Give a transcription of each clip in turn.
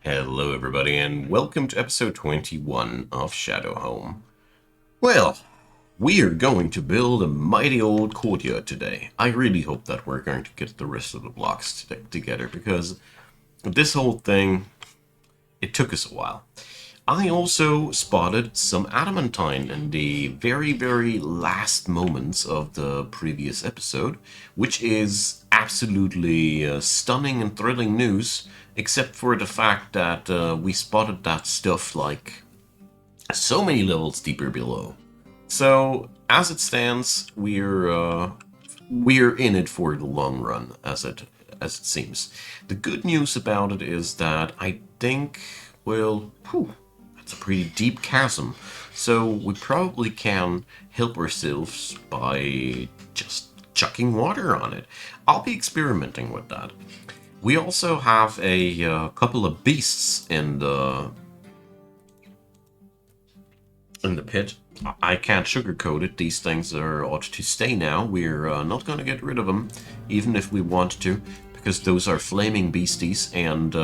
Hello, everybody, and welcome to episode 21 of Shadow Home. Well, we are going to build a mighty old courtyard today. I really hope that we're going to get the rest of the blocks together because this whole thing, it took us a while. I also spotted some adamantine in the very, very last moments of the previous episode, which is absolutely stunning and thrilling news, except for the fact that we spotted that stuff like so many levels deeper below. So, as it stands, we're in it for the long run, as it seems. The good news about it is that I think, well, that's a pretty deep chasm. So we probably can help ourselves by just chucking water on it. I'll be experimenting with that. We also have a couple of beasts in the pit. I can't sugarcoat it. These things ought to stay now. We're not going to get rid of them, even if we want to, because those are flaming beasties, and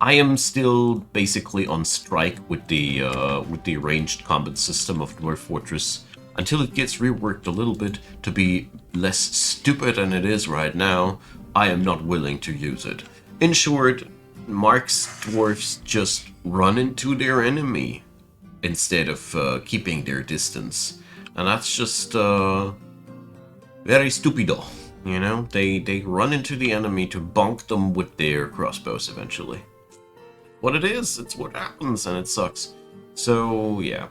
I am still basically on strike with the ranged combat system of Dwarf Fortress until it gets reworked a little bit to be less stupid than it is right now. I am not willing to use it. In short, Mark's dwarfs just run into their enemy instead of keeping their distance, and that's just very stupido. You know, they run into the enemy to bonk them with their crossbows eventually. What it is, it's what happens, and it sucks. So yeah,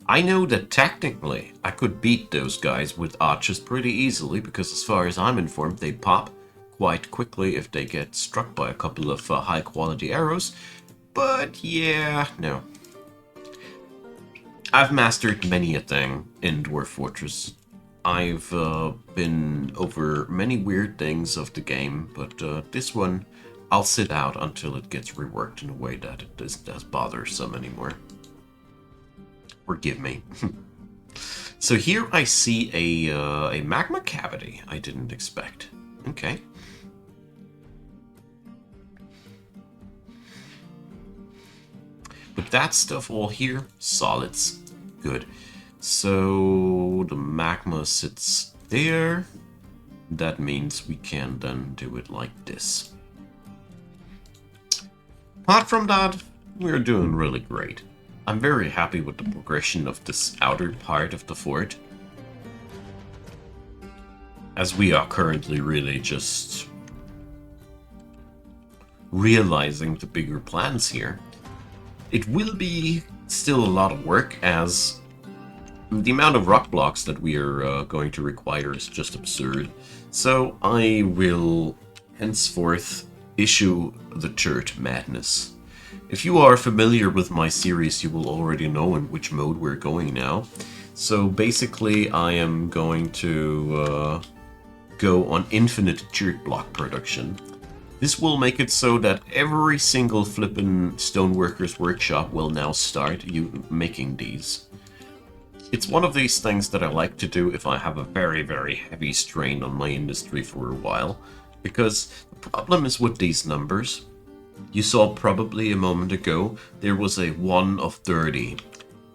I know that technically I could beat those guys with archers pretty easily because, as far as I'm informed, they pop quite quickly if they get struck by a couple of high quality arrows. But yeah, no. I've mastered many a thing in Dwarf Fortress. I've been over many weird things of the game, but this one, I'll sit out until it gets reworked in a way that it isn't as bothersome anymore. Forgive me. So here I see a magma cavity I didn't expect. Okay. With that stuff all here, solids. Good. So the magma sits there. That means we can then do it like this. Apart from that, we're doing really great. I'm very happy with the progression of this outer part of the fort, as we are currently really just realizing the bigger plans here. It will be still a lot of work, as the amount of rock blocks that we are going to require is just absurd. So I will henceforth issue the Church Madness. If you are familiar with my series, you will already know in which mode we're going now. So basically, I am going to go on infinite chert block production. This will make it so that every single flippin' stoneworker's workshop will now start you making these. It's one of these things that I like to do if I have a very, very heavy strain on my industry for a while, because the problem is with these numbers. You saw probably a moment ago, there was a 1 of 30.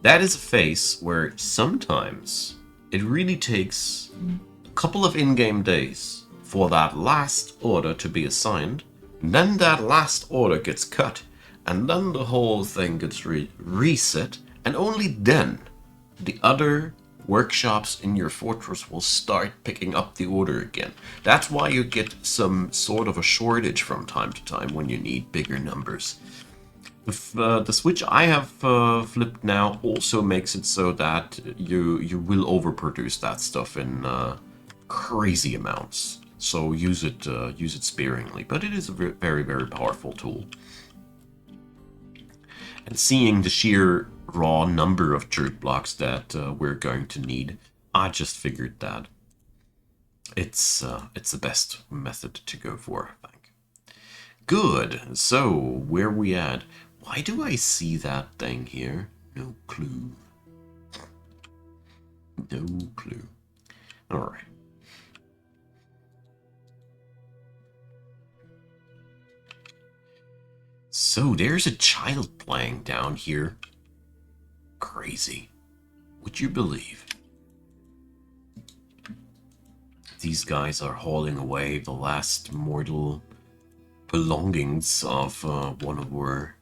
That is a phase where sometimes it really takes a couple of in-game days for that last order to be assigned, and then that last order gets cut, and then the whole thing gets reset, and only then the other workshops in your fortress will start picking up the order again. That's why you get some sort of a shortage from time to time when you need bigger numbers. The switch I have flipped now also makes it so that you will overproduce that stuff in crazy amounts. So use it sparingly, but it is a very, very powerful tool. And seeing the sheer raw number of chert blocks that we're going to need, I just figured that it's the best method to go for, I think. Good. So where we at? Why do I see that thing here? No clue. No clue. All right. So there's a child playing down here. Crazy. Would you believe? These guys are hauling away the last mortal belongings of one of our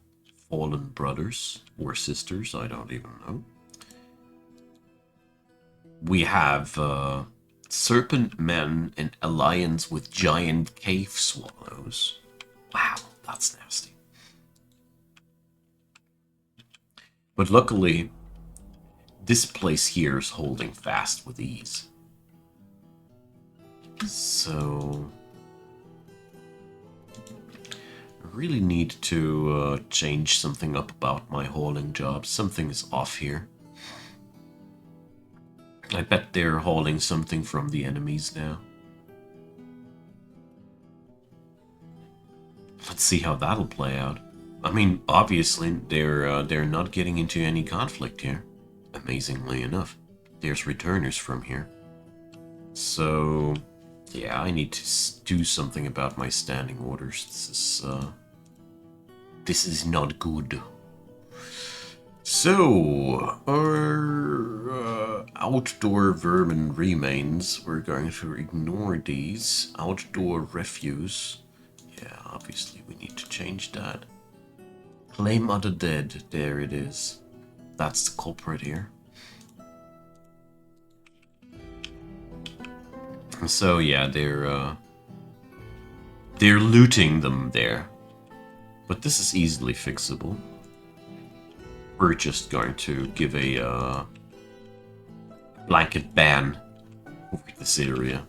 fallen brothers or sisters, I don't even know. We have serpent men in alliance with giant cave swallows. Wow, that's nasty. But luckily, this place here is holding fast with ease. So I really need to change something up about my hauling job. Something is off here. I bet they're hauling something from the enemies now. Let's see how that'll play out. I mean, obviously, they're not getting into any conflict here. Amazingly enough, there's returners from here. So, yeah, I need to do something about my standing orders. This is not good. So, our outdoor vermin remains, we're going to ignore these. Outdoor refuse. Yeah, obviously we need to change that. Claim other dead. There it is. That's the culprit here. So yeah, they're looting them there. But this is easily fixable. We're just going to give a blanket ban over this area.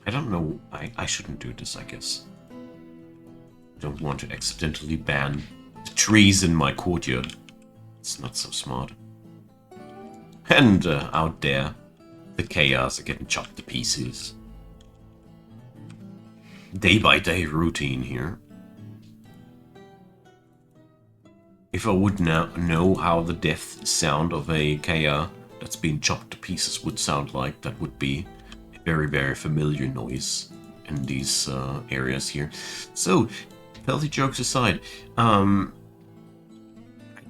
I don't know, I shouldn't do this, I guess. I don't want to accidentally ban the trees in my courtyard. It's not so smart. And out there, the chaos are getting chopped to pieces. Day-by-day routine here. If I would now know how the death sound of a Kea that's been chopped to pieces would sound like, that would be a very, very familiar noise in these areas here. So, healthy jokes aside, I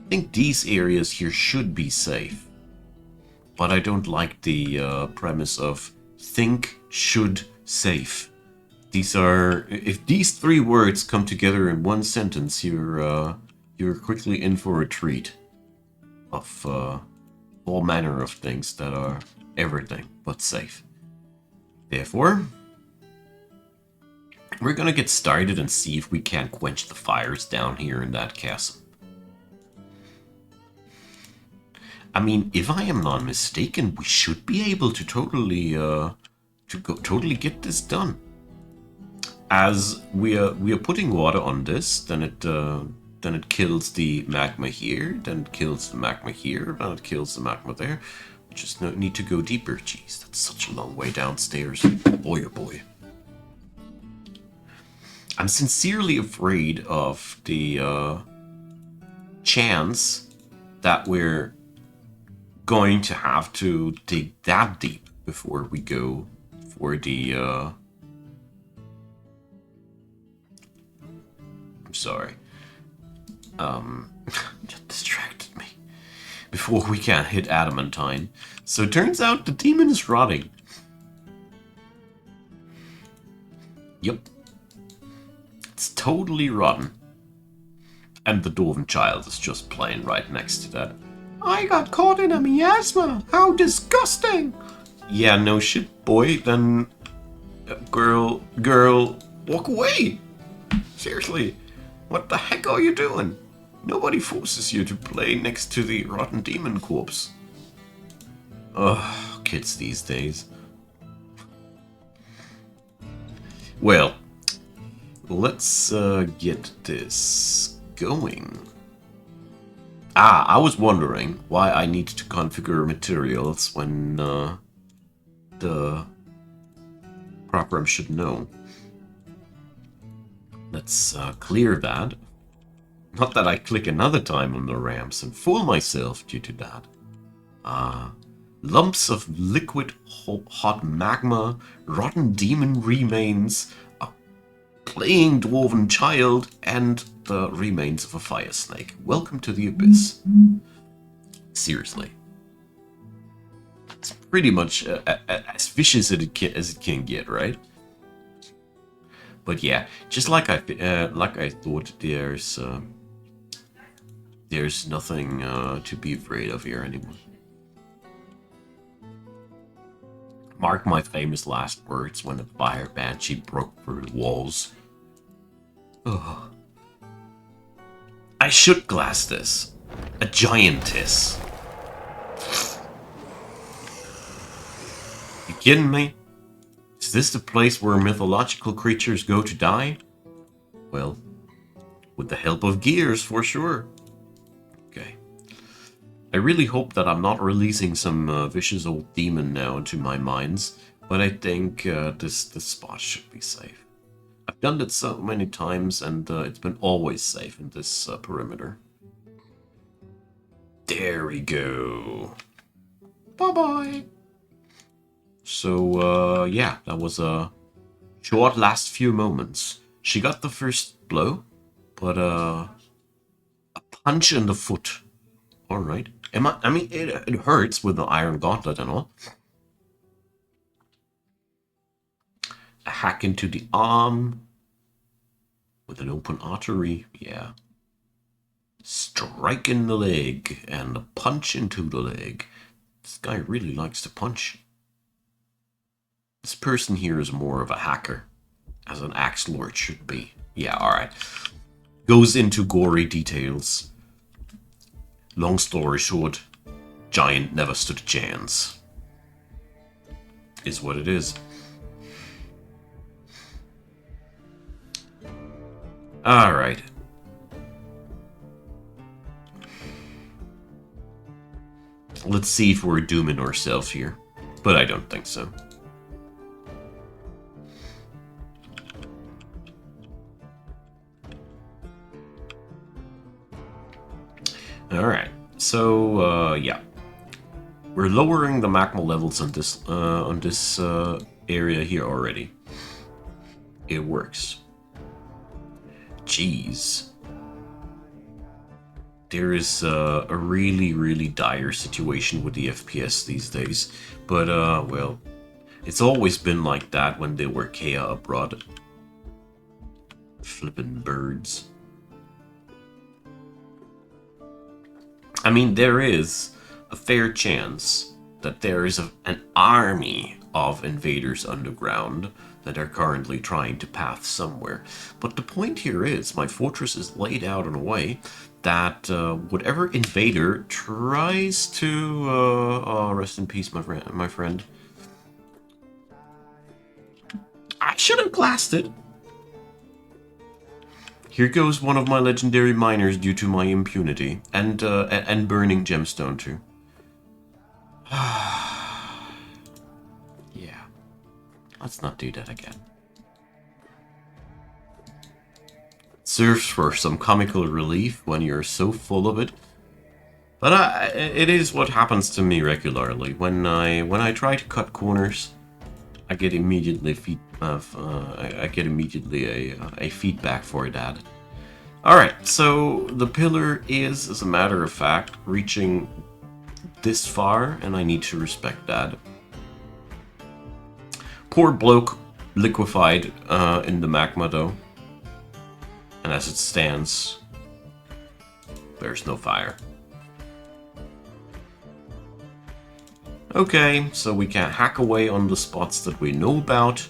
think these areas here should be safe. But I don't like the premise of think, should, safe. These are, if these three words come together in one sentence, you're quickly in for a treat of all manner of things that are everything but safe. Therefore, we're gonna get started and see if we can quench the fires down here in that castle. I mean, if I am not mistaken, we should be able to totally get this done. As we are putting water on this, then it kills the magma here, then it kills the magma here, then it kills the magma there. We just need to go deeper. Jeez, that's such a long way downstairs. Boy, oh boy. I'm sincerely afraid of the chance that we're going to have to dig that deep before we go for the I'm sorry. Just distracted me. Before we can hit adamantine. So it turns out the demon is rotting. Yep. It's totally rotten. And the dwarven child is just playing right next to that. I got caught in a miasma. How disgusting. Yeah, no shit, boy. Then, girl, walk away. Seriously. What the heck are you doing? Nobody forces you to play next to the rotten demon corpse. Ugh, kids these days. Well, let's get this going. I was wondering why I need to configure materials when the program should know. Let's clear that. Not that I click another time on the ramps and fool myself due to that. lumps of liquid hot magma, rotten demon remains, a playing dwarven child, and the remains of a fire snake. Welcome to the abyss. Seriously. It's pretty much as vicious as it can get, right? But yeah, just like I thought, there's nothing to be afraid of here anymore. Mark my famous last words when the fire banshee broke through the walls. Ugh. I should glass this. A giantess. You kidding me? Is this the place where mythological creatures go to die? Well, with the help of gears, for sure. Okay. I really hope that I'm not releasing some vicious old demon now into my mines, but I think this spot should be safe. I've done it so many times, and it's been always safe in this perimeter. There we go. Bye-bye. So, yeah, that was a short last few moments. She got the first blow, but a punch in the foot. Alright. I mean, it hurts with the iron gauntlet and all. A hack into the arm with an open artery. Yeah. Strike in the leg and a punch into the leg. This guy really likes to punch. This person here is more of a hacker, as an axe lord should be. Yeah, alright. Goes into gory details. Long story short, giant never stood a chance. Is what it is. Alright. Let's see if we're dooming ourselves here. But I don't think so. Alright, so, yeah. We're lowering the magma levels on this area here already. It works. Jeez. There is a really, really dire situation with the FPS these days. But, well, it's always been like that when they were Kea abroad. Flippin' birds. I mean, there is a fair chance that there is an army of invaders underground that are currently trying to path somewhere. But the point here is, my fortress is laid out in a way that whatever invader tries to... oh, rest in peace, my friend. I should have glassed it. Here goes one of my legendary miners due to my impunity. And burning gemstone too. Yeah. Let's not do that again. Serves for some comical relief when you're so full of it. But it is what happens to me regularly. When I try to cut corners, I get immediately a feedback for that. Alright, so the pillar is, as a matter of fact, reaching this far, and I need to respect that. Poor bloke liquefied in the magma, though. And as it stands, there's no fire. Okay, so we can hack away on the spots that we know about,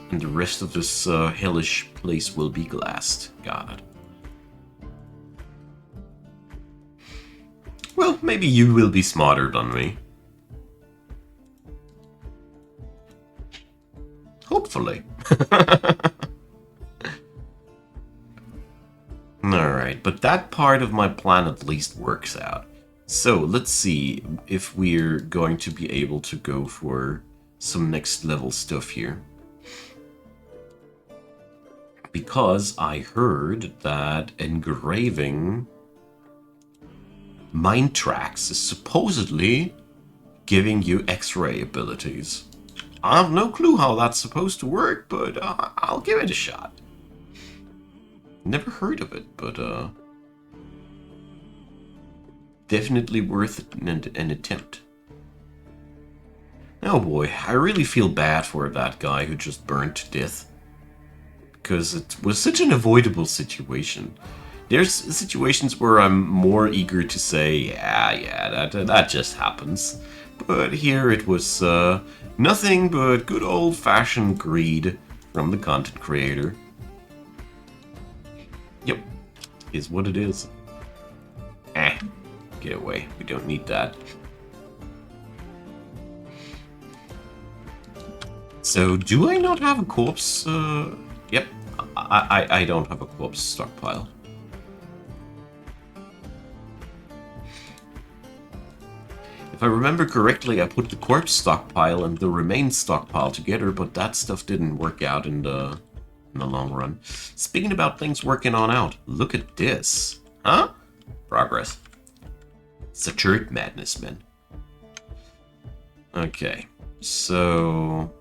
and the rest of this hellish place will be glassed. Got it. Well, maybe you will be smarter than me. Hopefully. Alright, but that part of my plan at least works out. So, let's see if we're going to be able to go for some next level stuff here. Because I heard that engraving mine tracks is supposedly giving you X-ray abilities. I have no clue how that's supposed to work, but I'll give it a shot. Never heard of it, but definitely worth an attempt. Oh boy, I really feel bad for that guy who just burned to death. Because it was such an avoidable situation. There's situations where I'm more eager to say, yeah, that just happens. But here it was nothing but good old-fashioned greed from the content creator. Yep, is what it is. Get away. We don't need that. So, do I not have a corpse? Yep, I don't have a corpse stockpile. If I remember correctly, I put the corpse stockpile and the remains stockpile together, but that stuff didn't work out in the long run. Speaking about things working on out, look at this. Huh? Progress. It's a church madness, man. Okay, so...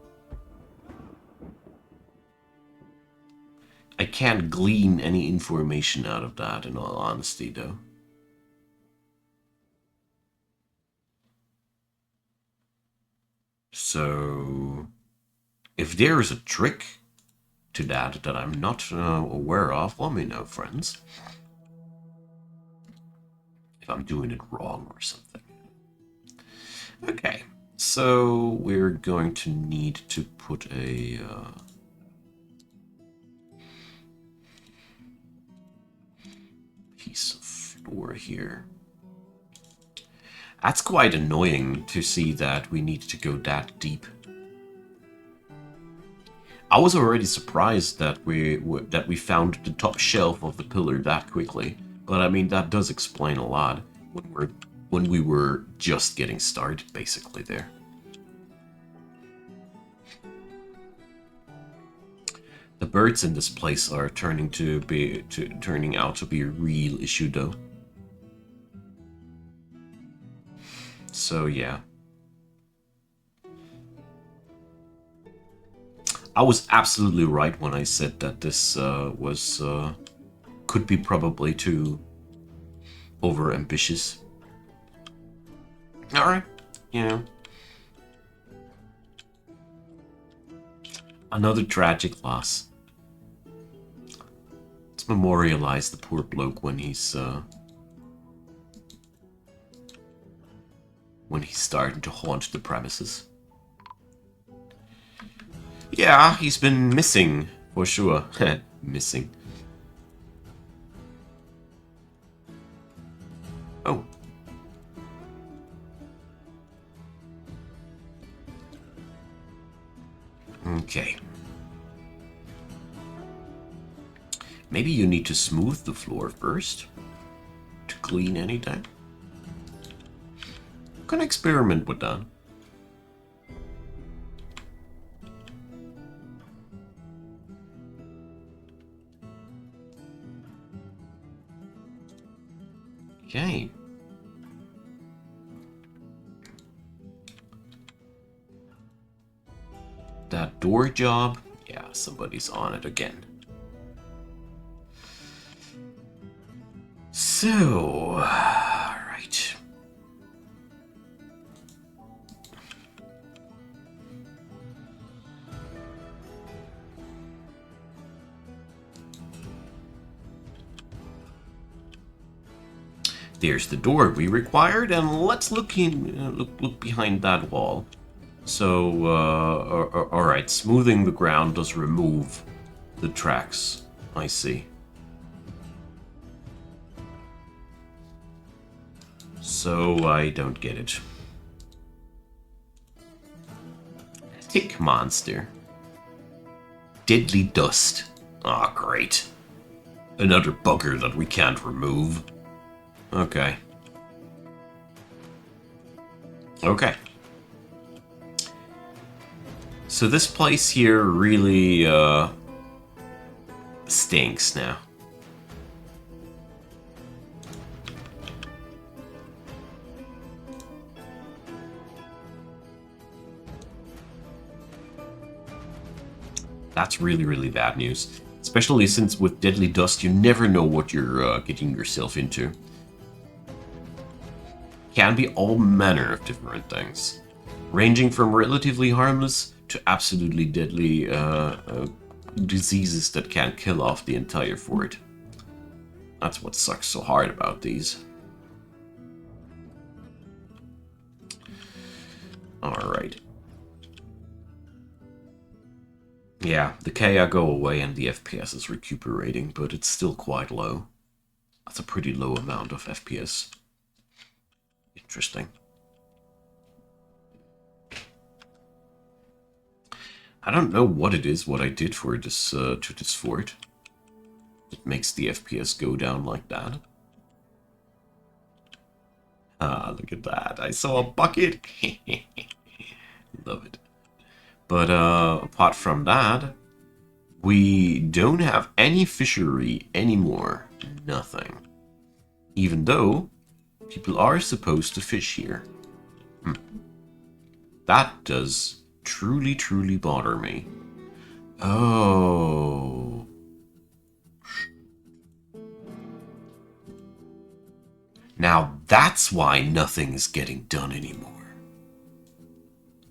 I can't glean any information out of that, in all honesty, though. So... if there is a trick to that I'm not aware of, let me know, friends. If I'm doing it wrong or something. Okay, so we're going to need to put a piece of floor here. That's quite annoying to see that we need to go that deep. I was already surprised that we found the top shelf of the pillar that quickly, but I mean that does explain a lot when we were just getting started, basically there. The birds in this place are turning out to be a real issue, though. So yeah. I was absolutely right when I said that this could be probably too over-ambitious. Alright, yeah. Another tragic loss. Let's memorialize the poor bloke when he's starting to haunt the premises. Yeah, he's been missing, for sure. Missing. Oh. Okay. Maybe you need to smooth the floor first to clean anything. I'm gonna experiment with that. Okay. That door job, yeah, somebody's on it again. So, right. There's the door we required, and let's look behind that wall. So, alright, smoothing the ground does remove the tracks, I see. So, I don't get it. Tick monster. Deadly dust. Aw, oh, great. Another bugger that we can't remove. Okay. Okay. So this place here really, stinks now. That's really, really bad news. Especially since with Deadly Dust, you never know what you're getting yourself into. Can be all manner of different things, ranging from relatively harmless to absolutely deadly diseases that can kill off the entire fort. That's what sucks so hard about these. Alright. Yeah, the KI go away and the FPS is recuperating, but it's still quite low. That's a pretty low amount of FPS. Interesting. I don't know what it is, what I did for this to this fort. It makes the FPS go down like that. Ah, look at that. I saw a bucket. Love it. But apart from that, we don't have any fishery anymore. Nothing. Even though people are supposed to fish here. That does truly, truly bother me. Oh. Now that's why nothing's getting done anymore.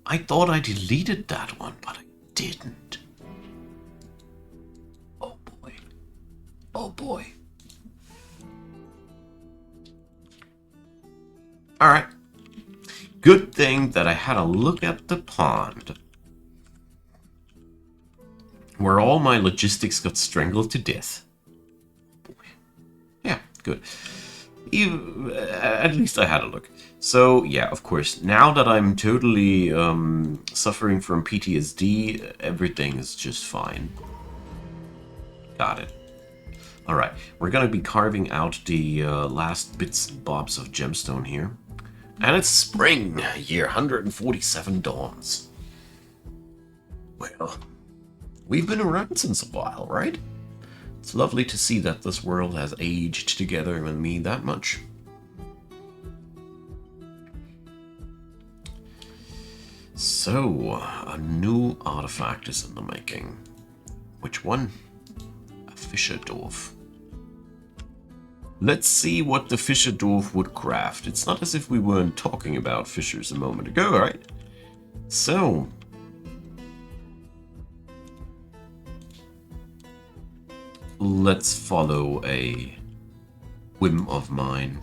I thought I deleted that one, but I didn't. Oh boy. Oh boy. Alright. Good thing that I had a look at the pond, where all my logistics got strangled to death. Yeah, good. At least I had a look. So, yeah, of course, now that I'm totally suffering from PTSD, everything is just fine. Got it. Alright, we're gonna be carving out the last bits and bobs of gemstone here. And it's spring, year 147 dawns. Well, we've been around since a while, right? It's lovely to see that this world has aged together with me that much. So, a new artifact is in the making. Which one? A Fisher Dwarf. Let's see what the Fisher Dwarf would craft. It's not as if we weren't talking about fishers a moment ago, right? So, let's follow a whim of mine.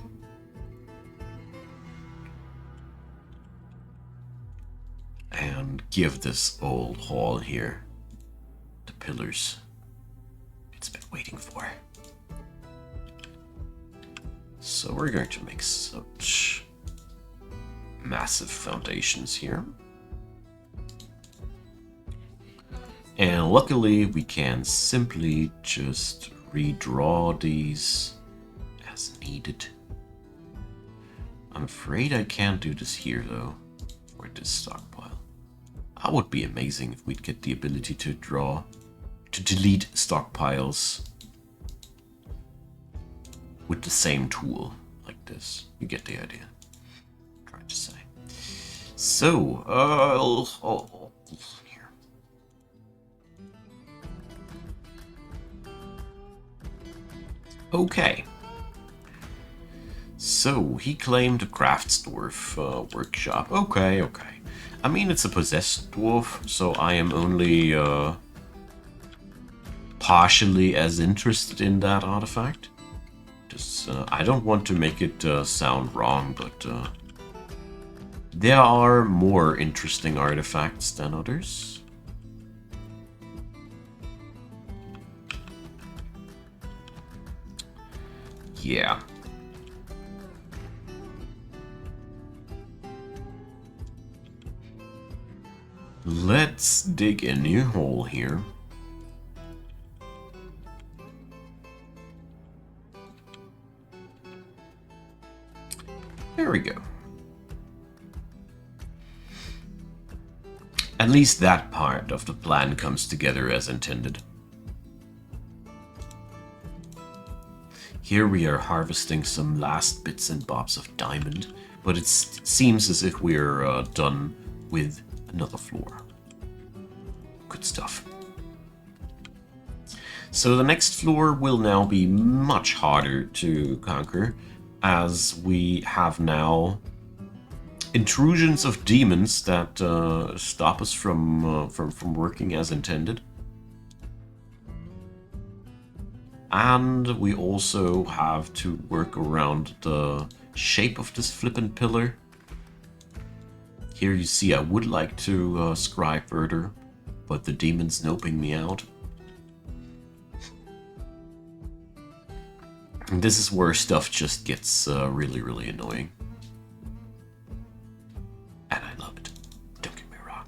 And give this old hall here the pillars it's been waiting for. So we're going to make such massive foundations here. And luckily we can simply just redraw these as needed. I'm afraid I can't do this here though, for this stockpile. That would be amazing if we'd get the ability to delete stockpiles with the same tool, like this. You get the idea. I'm trying to say. So, here. Okay. So, he claimed a crafts dwarf workshop. Okay. I mean, it's a possessed dwarf, so I am only partially as interested in that artifact. I don't want to make it sound wrong, but there are more interesting artifacts than others. Yeah. Let's dig a new hole here. There we go. At least that part of the plan comes together as intended. Here we are harvesting some last bits and bobs of diamond, but it seems as if we're done with another floor. Good stuff. So the next floor will now be much harder to conquer, as we have now intrusions of demons that stop us from working as intended. And we also have to work around the shape of this flippin' pillar. Here you see I would like to scribe further, but the demon's noping me out. And this is where stuff just gets really, really annoying. And I love it. Don't get me wrong.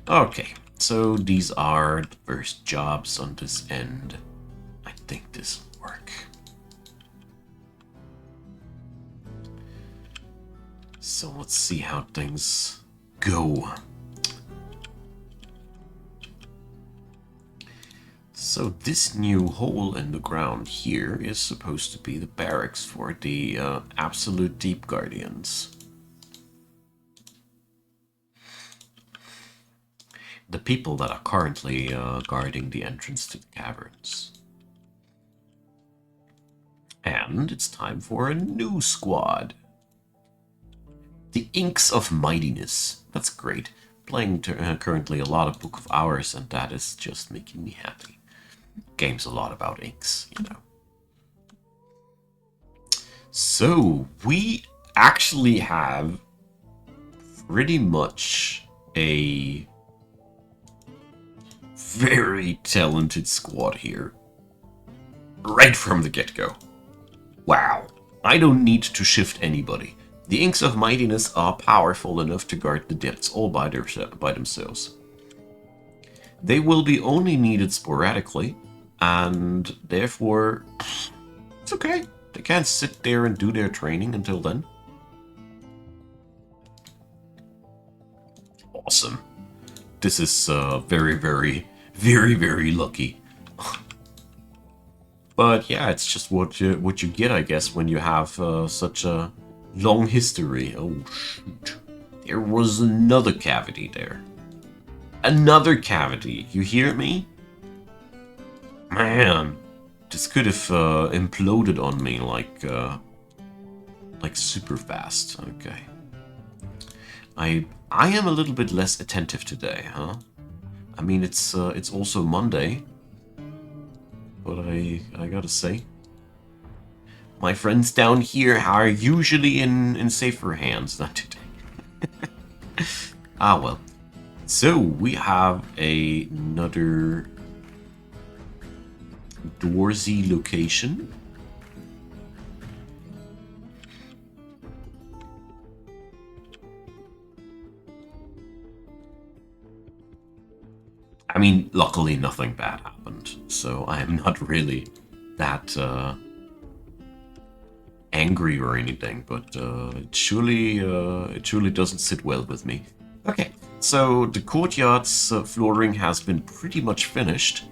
Okay, so these are the first jobs on this end. I think this will work. So let's see how things go. So this new hole in the ground here is supposed to be the barracks for the Absolute Deep Guardians. The people that are currently guarding the entrance to the caverns. And it's time for a new squad. The Inks of Mightiness. That's great. Playing currently a lot of Book of Hours, and that is just making me happy. Game's a lot about inks, you know. So, we actually have pretty much a very talented squad here. Right from the get-go. Wow. I don't need to shift anybody. The Inks of Mightiness are powerful enough to guard the depths all by themselves. They will be only needed sporadically, and therefore, it's okay. They can't sit there and do their training until then. Awesome. This is very, very, very, very lucky. But yeah, it's just what you get, I guess, when you have such a long history. Oh, shoot. There was another cavity there. Another cavity. You hear me? Man, this could have imploded on me like super fast. Okay. I am a little bit less attentive today, huh? I mean, it's also Monday, but I gotta say, my friends down here are usually in safer hands, not today. Ah well. So we have another Dwarzy location. I mean, luckily nothing bad happened, so I am not really that angry or anything, but it surely doesn't sit well with me. Okay, so the courtyard's flooring has been pretty much finished.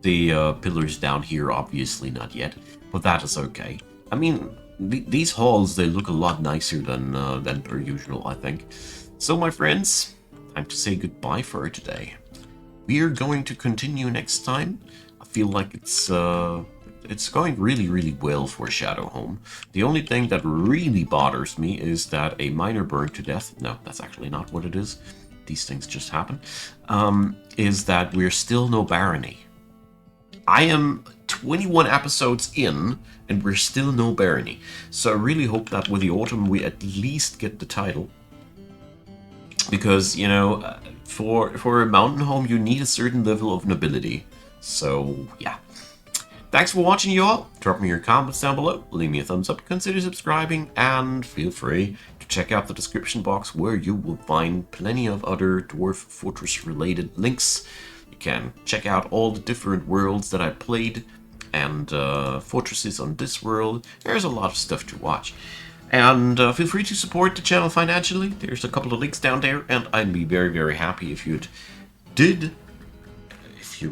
The pillars down here, obviously not yet, but that is okay. I mean, these halls, they look a lot nicer than per usual, I think. So, my friends, time to say goodbye for today. We are going to continue next time. I feel like it's going really, really well for Shadowhome. The only thing that really bothers me is that a miner burned to death. No, that's actually not what it is. These things just happen. Is that we're still no barony. I am 21 episodes in, and we're still no barony. So I really hope that with the autumn we at least get the title. Because, you know, for a mountain home you need a certain level of nobility. So, yeah. Thanks for watching, you all. Drop me your comments down below, leave me a thumbs up, consider subscribing, and feel free to check out the description box where you will find plenty of other Dwarf Fortress related links. You can check out all the different worlds that I played and fortresses on this world. There's a lot of stuff to watch. And feel free to support the channel financially. There's a couple of links down there, and I'd be very, very happy if you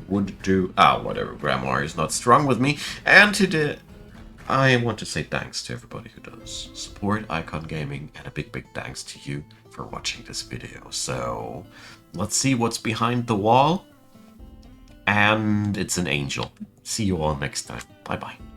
would do... whatever, grammar is not strong with me. And I want to say thanks to everybody who does support Icon Gaming, and a big thanks to you for watching this video. So, let's see what's behind the wall. And it's an angel. See you all next time. Bye bye.